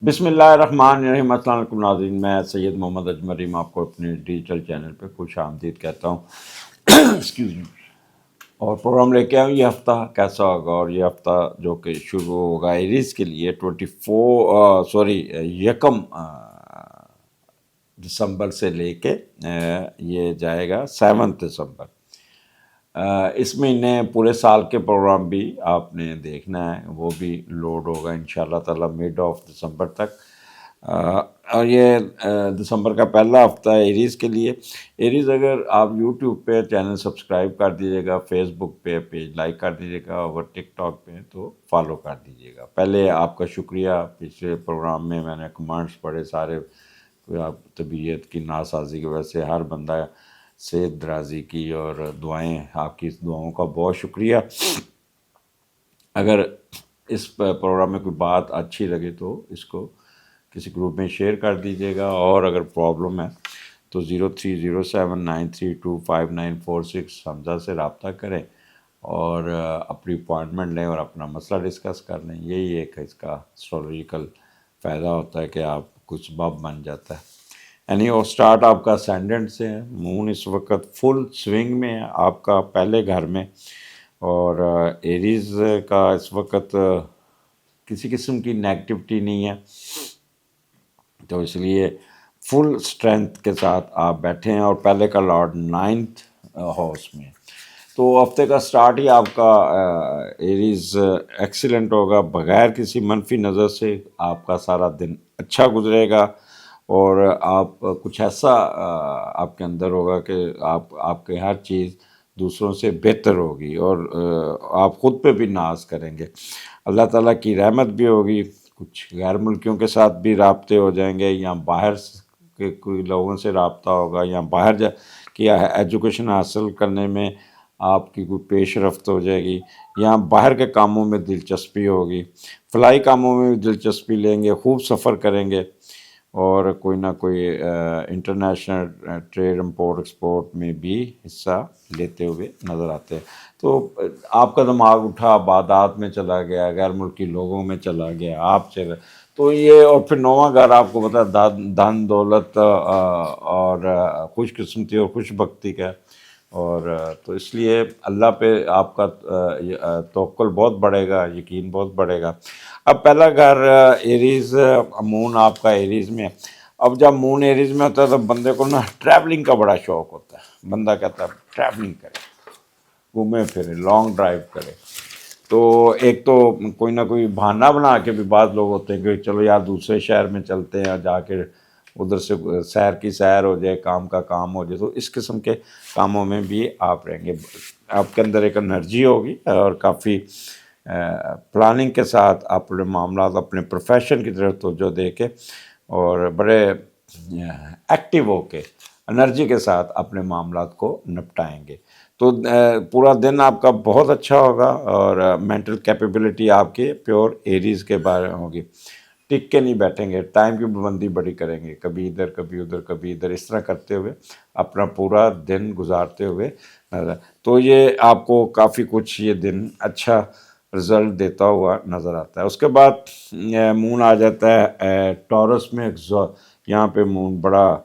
بسم اللہ الرحمن الرحیم۔ السلام علیکم ناظرین، میں سید محمد اجمریم آپ کو اپنے ڈیجیٹل چینل پہ خوش آمدید کہتا ہوں۔ Excuse me. اور پروگرام لے کے آؤں یہ ہفتہ کیسا ہوگا، اور یہ ہفتہ جو کہ شروع ہوگا ایریز کے لیے 1 دسمبر سے لے کے یہ جائے گا 7 دسمبر۔ اس مہینے پورے سال کے پروگرام بھی آپ نے دیکھنا ہے، وہ بھی لوڈ ہوگا انشاءاللہ تعالی مڈ آف دسمبر تک۔ اور یہ دسمبر کا پہلا ہفتہ ہے ایریز کے لیے۔ ایریز اگر آپ یوٹیوب پہ چینل سبسکرائب کر دیجیے گا، فیس بک پہ پیج لائک کر دیجیے گا، اور ٹک ٹاک پہ تو فالو کر دیجیے گا۔ پہلے آپ کا شکریہ، پچھلے پروگرام میں نے کمنٹس پڑھے سارے، آپ طبیعت کی ناسازی کی وجہ سے ہر بندہ صحت درازی کی، اور دعائیں آپ کی دعاؤں کا بہت شکریہ۔ اگر اس پروگرام میں کوئی بات اچھی لگے تو اس کو کسی گروپ میں شیئر کر دیجیے گا، اور اگر پرابلم ہے تو 030793254946 حمزہ سے رابطہ کریں اور اپنی اپوائنٹمنٹ لیں اور اپنا مسئلہ ڈسکس کر لیں۔ یہی ایک اس کا اسٹروریکل فائدہ ہوتا ہے کہ آپ کچھ سبب بن جاتا ہے۔ یعنی وہ سٹارٹ آپ کا اسینڈنٹ سے ہے۔ مون اس وقت فل سوئنگ میں ہے آپ کا پہلے گھر میں، اور ایریز کا اس وقت کسی قسم کی نیگیٹیوٹی نہیں ہے، تو اس لیے فل اسٹرینتھ کے ساتھ آپ بیٹھے ہیں، اور پہلے کا لارڈ 9th ہاؤس میں، تو ہفتے کا سٹارٹ ہی آپ کا ایریز ایکسیلنٹ ہوگا، بغیر کسی منفی نظر سے آپ کا سارا دن اچھا گزرے گا، اور آپ کچھ ایسا آپ کے اندر ہوگا کہ آپ کے ہر چیز دوسروں سے بہتر ہوگی، اور آپ خود پہ بھی ناز کریں گے۔ اللہ تعالیٰ کی رحمت بھی ہوگی، کچھ غیر ملکیوں کے ساتھ بھی رابطے ہو جائیں گے، یا باہر کے کوئی لوگوں سے رابطہ ہوگا، یا باہر کی ایجوکیشن حاصل کرنے میں آپ کی کوئی پیش رفت ہو جائے گی، یا باہر کے کاموں میں دلچسپی ہوگی، فلاحی کاموں میں بھی دلچسپی لیں گے، خوب سفر کریں گے، اور کوئی نہ کوئی انٹرنیشنل ٹریڈ امپورٹ ایکسپورٹ میں بھی حصہ لیتے ہوئے نظر آتے ہیں۔ تو آپ کا دماغ اٹھا عبادات میں چلا گیا، غیر ملکی لوگوں میں چلا گیا، آپ چلے تو یہ، اور پھر نواں گھر آپ کو پتہ دھن دولت اور خوش قسمتی اور خوش بختی کا، اور تو اس لیے اللہ پہ آپ کا توکل بہت بڑھے گا، یقین بہت بڑھے گا۔ اب پہلا گھر ایریز، مون آپ کا ایریز میں، اب جب مون ایریز میں ہوتا ہے تو بندے کو نا ٹریولنگ کا بڑا شوق ہوتا ہے، بندہ کہتا ہے ٹریولنگ کرے، گھومے پھرے، لانگ ڈرائیو کرے۔ تو ایک تو کوئی نہ کوئی بہانہ بنا کے بھی بعض لوگ ہوتے ہیں کہ چلو یار دوسرے شہر میں چلتے ہیں، اور جا کے ادھر سے سیر کی سیر ہو جائے، کام کا کام ہو جائے، تو اس قسم کے کاموں میں بھی آپ رہیں گے۔ آپ کے اندر ایک انرجی ہوگی، اور کافی پلاننگ کے ساتھ اپنے معاملات، اپنے پروفیشن کی طرف توجہ دے کے، اور بڑے ایکٹیو ہو کے انرجی کے ساتھ اپنے معاملات کو نپٹائیں گے۔ تو پورا دن آپ کا بہت اچھا ہوگا، اور مینٹل کیپیبلٹی آپ کے پیور ایریز کے بارے میں ہوگی۔ ٹک کے نہیں بیٹھیں گے، ٹائم کی پابندی بڑی کریں گے، کبھی ادھر کبھی ادھر کبھی ادھر، اس طرح کرتے ہوئے اپنا پورا دن گزارتے ہوئے تو یہ آپ کو کافی کچھ یہ دن اچھا رزلٹ دیتا ہوا نظر آتا ہے۔ اس کے بعد مون آ جاتا ہے ٹورس میں، یہاں پہ مون بڑا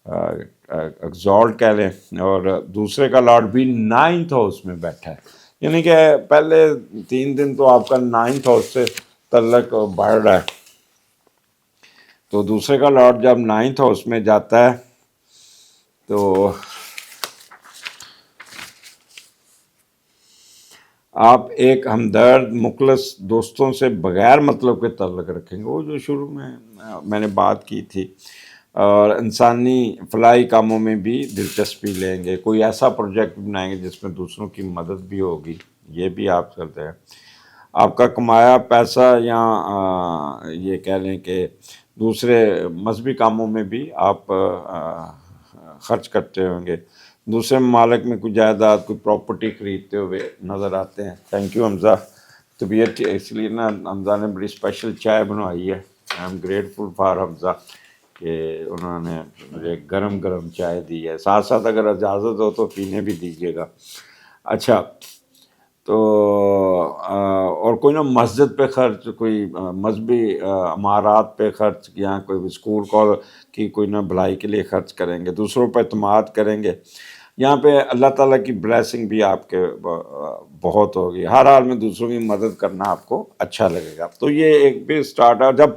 ایگزالٹ کہہ لیں، اور دوسرے کا لارڈ بھی 9th ہاؤس میں بیٹھا ہے، یعنی کہ پہلے 3 دن تو آپ کا 9th ہاؤس سے تعلق بڑھ رہا ہے، تو دوسرے کا لارڈ جب 9th ہاؤس میں جاتا ہے تو آپ ایک ہمدرد مخلص دوستوں سے بغیر مطلب کے تعلق رکھیں گے، وہ جو شروع میں نے بات کی تھی، اور انسانی فلاحی کاموں میں بھی دلچسپی لیں گے، کوئی ایسا پروجیکٹ بنائیں گے جس میں دوسروں کی مدد بھی ہوگی، یہ بھی آپ کرتے ہیں۔ آپ کا کمایا پیسہ، یا یہ کہہ لیں کہ دوسرے مذہبی کاموں میں بھی آپ خرچ کرتے ہوں گے، دوسرے ممالک میں کوئی جائیداد، کوئی پراپرٹی خریدتے ہوئے نظر آتے ہیں۔ تھینک یو حمزہ، طبیعت اس لیے نا حمزہ نے بڑی اسپیشل چائے بنوائی ہے، آئی ایم گریٹفل فار حمزہ کہ انہوں نے مجھے گرم گرم چائے دی ہے، ساتھ ساتھ اگر اجازت ہو تو پینے بھی دیجیے گا۔ اچھا، تو اور کوئی نہ مسجد پہ خرچ، کوئی مذہبی عمارات پہ خرچ، یا کوئی اسکول کی کوئی نہ بھلائی کے لیے خرچ کریں گے، دوسروں پہ اعتماد کریں گے، یہاں پہ اللہ تعالیٰ کی بلیسنگ بھی آپ کے بہت ہوگی، ہر حال میں دوسروں کی مدد کرنا آپ کو اچھا لگے گا۔ تو یہ ایک بھی اسٹارٹ ہے، جب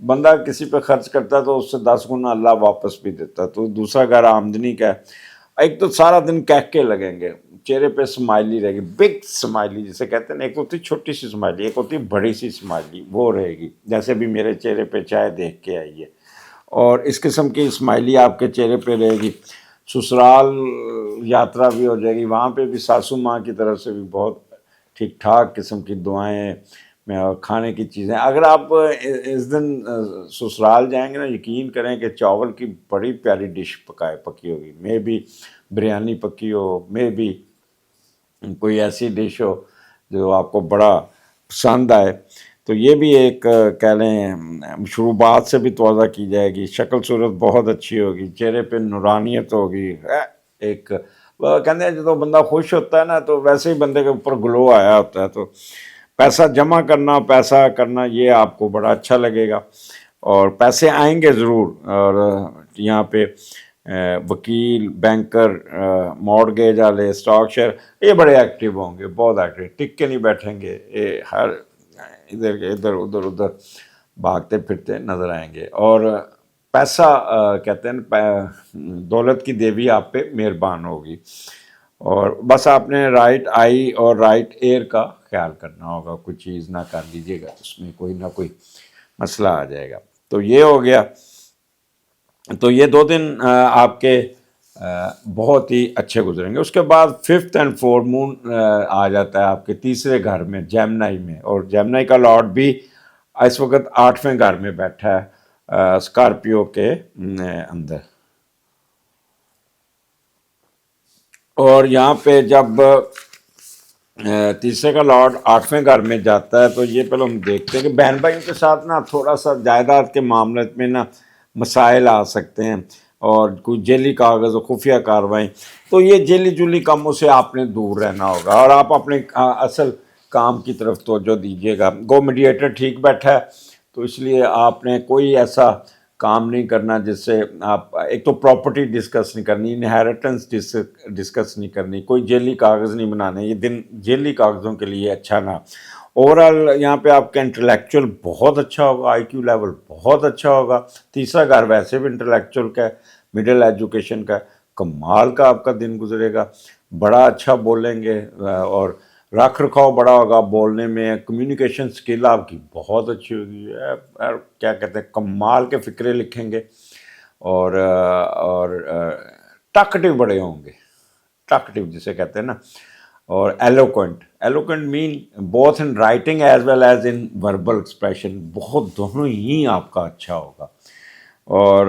بندہ کسی پہ خرچ کرتا ہے تو اس سے 10 گنا اللہ واپس بھی دیتا ہے۔ تو دوسرا اگر آمدنی کا ہے، ایک تو سارا دن کہکے لگیں گے، چہرے پہ سمائلی رہے گی، بگ سمائلی جسے کہتے ہیں نا، ایک ہوتی چھوٹی سی سمائلی، ایک ہوتی بڑی سی سمائلی، وہ رہے گی، جیسے بھی میرے چہرے پہ چائے دیکھ کے آئی ہے، اور اس قسم کی اسمائلی آپ کے چہرے پہ رہے گی۔ سسرال یاترا بھی ہو جائے گی، وہاں پہ بھی ساسو ماں کی طرف سے بھی بہت ٹھیک ٹھاک قسم کی دعائیں میں، اور کھانے کی چیزیں، اگر آپ اس دن سسرال جائیں گے نا، یقین کریں کہ چاول کی بڑی پیاری ڈش پکی ہوگی، میں بھی بریانی پکی ہو، میں بھی کوئی ایسی ڈش ہو جو آپ کو بڑا پسند آئے۔ تو یہ بھی ایک کہہ لیں مشروبات سے بھی توضع کی جائے گی، شکل صورت بہت اچھی ہوگی، چہرے پہ نورانیت ہوگی، ایک وہ کہتے ہیں جب بندہ خوش ہوتا ہے نا تو ویسے ہی بندے کے اوپر گلو آیا ہوتا ہے۔ تو پیسہ جمع کرنا، پیسہ کرنا، یہ آپ کو بڑا اچھا لگے گا، اور پیسے آئیں گے ضرور۔ اور یہاں پہ وکیل، بینکر، مارگیج والے، اسٹاک شیئر، یہ بڑے ایکٹیو ہوں گے، بہت ایکٹیو، ٹک کے نہیں بیٹھیں گے، یہ ہر ادھر ادھر بھاگتے پھرتے نظر آئیں گے۔ اور پیسہ کہتے ہیں دولت کی دیوی آپ پہ مہربان ہوگی، اور بس آپ نے رائٹ آئی اور رائٹ ایئر کا خیال کرنا ہوگا، کوئی چیز نہ کر لیجیے گا، اس میں کوئی نہ کوئی مسئلہ آ جائے گا۔ تو یہ ہو گیا۔ تو یہ 2 دن آپ کے بہت ہی اچھے گزریں گے۔ اس کے بعد 5th اینڈ 4 مون آ جاتا ہے آپ کے تیسرے گھر میں، جیمنائی میں، اور جیمنائی کا لارڈ بھی اس وقت 8ویں گھر میں بیٹھا ہے، اسکارپیو کے اندر۔ اور یہاں پہ جب تیسرے کا لارڈ 8ویں گھر میں جاتا ہے تو یہ پہلے ہم دیکھتے ہیں کہ بہن بھائیوں کے ساتھ نا تھوڑا سا جائیداد کے معاملے میں نا مسائل آ سکتے ہیں، اور کوئی جعلی کاغذ و خفیہ کارروائیں، تو یہ جعلی جولی کاموں سے آپ نے دور رہنا ہوگا، اور آپ اپنے اصل کام کی طرف توجہ دیجیے گا۔ گو میڈیٹر ٹھیک بیٹھا ہے، تو اس لیے آپ نے کوئی ایسا کام نہیں کرنا جس سے آپ، ایک تو پراپرٹی ڈسکس نہیں کرنی، انہیریٹنس ڈسکس نہیں کرنی، کوئی جعلی کاغذ نہیں بنانے، یہ دن جعلی کاغذوں کے لیے اچھا نہ۔ اوورآل یہاں پہ آپ کا انٹلیکچوئل بہت اچھا ہوگا، آئی کیو لیول بہت اچھا ہوگا۔ تیسرا گھر ویسے بھی انٹلیکچوئل کا ہے، مڈل ایجوکیشن کا ہے، کمال کا آپ کا دن گزرے گا، بڑا اچھا بولیں گے، اور رکھ رکھاؤ بڑا ہوگا بولنے میں، کمیونیکیشن سکل آپ کی بہت اچھی ہوگی، کیا کہتے ہیں کمال کے فکرے لکھیں گے، اور ٹاکٹیو بڑے ہوں گے، ٹاکٹیو جسے کہتے ہیں نا، اور eloquent man both in writing as well as in verbal expression, بہت دونوں ہی آپ کا اچھا ہوگا، اور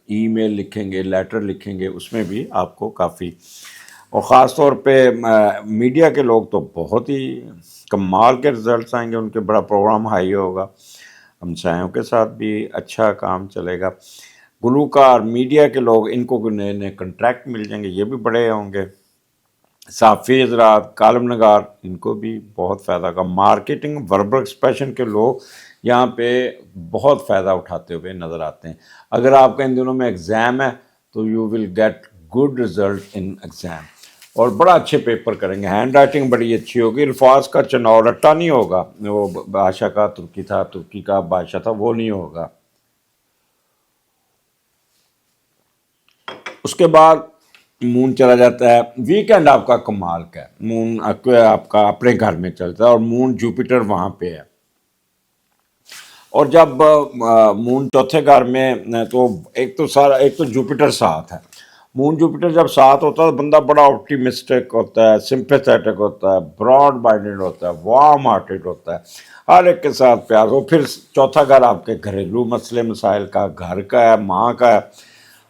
ای میل لکھیں گے، لیٹر لکھیں گے، اس میں بھی آپ کو کافی، اور خاص طور پہ میڈیا کے لوگ تو بہت ہی کمال کے رزلٹس آئیں گے، ان کے بڑا پروگرام ہائی ہوگا، ہمسایوں کے ساتھ بھی اچھا کام چلے گا۔ گلوکار، میڈیا کے لوگ، ان کو نئے نئے کنٹریکٹ مل جائیں گے، یہ بھی بڑے ہوں گے۔ صحافی حضرات، کالم نگار، ان کو بھی بہت فائدہ ہوگا۔ مارکیٹنگ، وربل ایکسپریشن کے لوگ یہاں پہ بہت فائدہ اٹھاتے ہوئے نظر آتے ہیں۔ اگر آپ کا ان دنوں میں ایگزام ہے تو you will get good result in exam, اور بڑا اچھے پیپر کریں گے، ہینڈ رائٹنگ بڑی اچھی ہوگی، الفاظ کا چناؤ رٹا نہیں ہوگا، وہ بادشاہ کا ترکی تھا، ترکی کا بادشاہ تھا، وہ نہیں ہوگا۔ اس کے بعد مون چلا جاتا ہے، ویکینڈ آپ کا کمال کا ہے، مون آپ کا اپنے گھر میں چلتا ہے، اور مون جوپیٹر وہاں پہ ہے، اور جب مون چوتھے گھر میں، تو ایک تو جوپیٹر ساتھ ہے، مون جوپیٹر جب ساتھ ہوتا ہے تو بندہ بڑا آپٹیمسٹک ہوتا ہے، سمپیتھیٹک ہوتا ہے، براڈ مائنڈڈ ہوتا ہے، وارم ہارٹڈ ہوتا ہے، ہر ایک کے ساتھ پیار ہو۔ پھر چوتھا گھر آپ کے گھریلو مسئلے مسائل کا، گھر کا ہے، ماں کا ہے،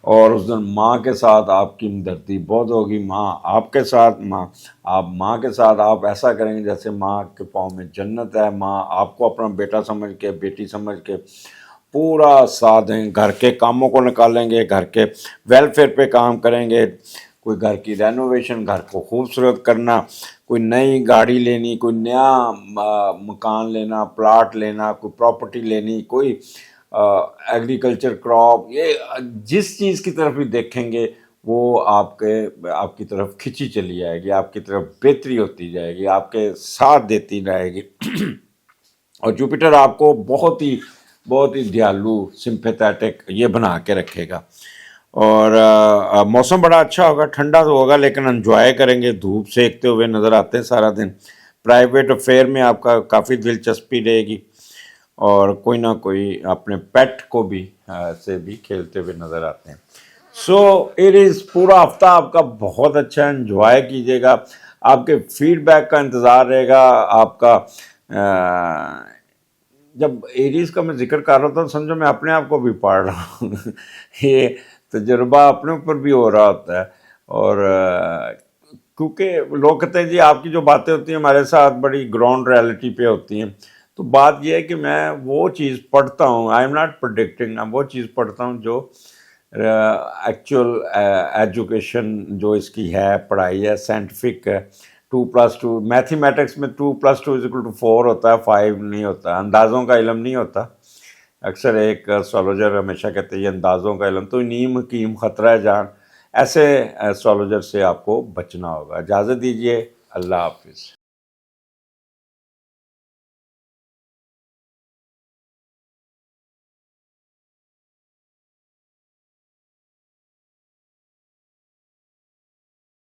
اور اس دن ماں کے ساتھ آپ کی ہمدردی بہت ہوگی، ماں آپ کے ساتھ، ماں کے ساتھ آپ ایسا کریں گے جیسے ماں کے پاؤں میں جنت ہے، ماں آپ کو اپنا بیٹا سمجھ کے، بیٹی سمجھ کے پورا ساتھ دیں، گھر کے کاموں کو نکالیں گے، گھر کے ویلفیئر پہ کام کریں گے، کوئی گھر کی رینوویشن، گھر کو خوبصورت کرنا، کوئی نئی گاڑی لینی، کوئی نیا مکان لینا، پلاٹ لینا، کوئی پراپرٹی لینی، کوئی ایگریکلچر کراپ، یہ جس چیز کی طرف بھی دیکھیں گے وہ آپ کی طرف کھینچی چلی جائے گی، آپ کی طرف بہتری ہوتی جائے گی، آپ کے ساتھ دیتی جائے گی۔ اور جوپیٹر آپ کو بہت ہی دیالو، سمپیتھیٹک یہ بنا کے رکھے گا۔ اور موسم بڑا اچھا ہوگا، ٹھنڈا تو ہوگا لیکن انجوائے کریں گے، دھوپ سیکتے ہوئے نظر آتے ہیں سارا دن۔ پرائیویٹ افیئر میں آپ کا کافی دلچسپی رہے گی، اور کوئی نہ کوئی اپنے پیٹ کو بھی سے بھی کھیلتے ہوئے نظر آتے ہیں۔ سو اٹ از، پورا ہفتہ آپ کا بہت اچھا، انجوائے کیجیے گا۔ آپ کے فیڈ بیک کا انتظار رہے گا۔ آپ کا جب ایریز کا میں ذکر کر رہا تھا سمجھو میں اپنے آپ کو بھی پڑھ رہا ہوں یہ تجربہ اپنے اوپر بھی ہو رہا ہوتا ہے۔ اور کیونکہ لوگ کہتے ہیں جی آپ کی جو باتیں ہوتی ہیں ہمارے ساتھ بڑی گراؤنڈ ریئلٹی پہ ہوتی ہیں، تو بات یہ ہے کہ میں وہ چیز پڑھتا ہوں، آئی ایم ناٹ پرڈکٹنگ، میں وہ چیز پڑھتا ہوں جو ایکچوئل ایجوکیشن جو اس کی ہے، پڑھائی ہے، سائنٹیفک ہے۔ 2+2 میتھمیٹکس میں 2+2=4 ہوتا ہے، 5 نہیں ہوتا، اندازوں کا علم نہیں ہوتا۔ اکثر ایک اسٹرالوجر ہمیشہ کہتے ہیں یہ اندازوں کا علم تو نیم حکیم خطرہ ہے جان، ایسے اسٹرالوجر سے آپ کو بچنا ہوگا۔ اجازت دیجیے، اللہ حافظ۔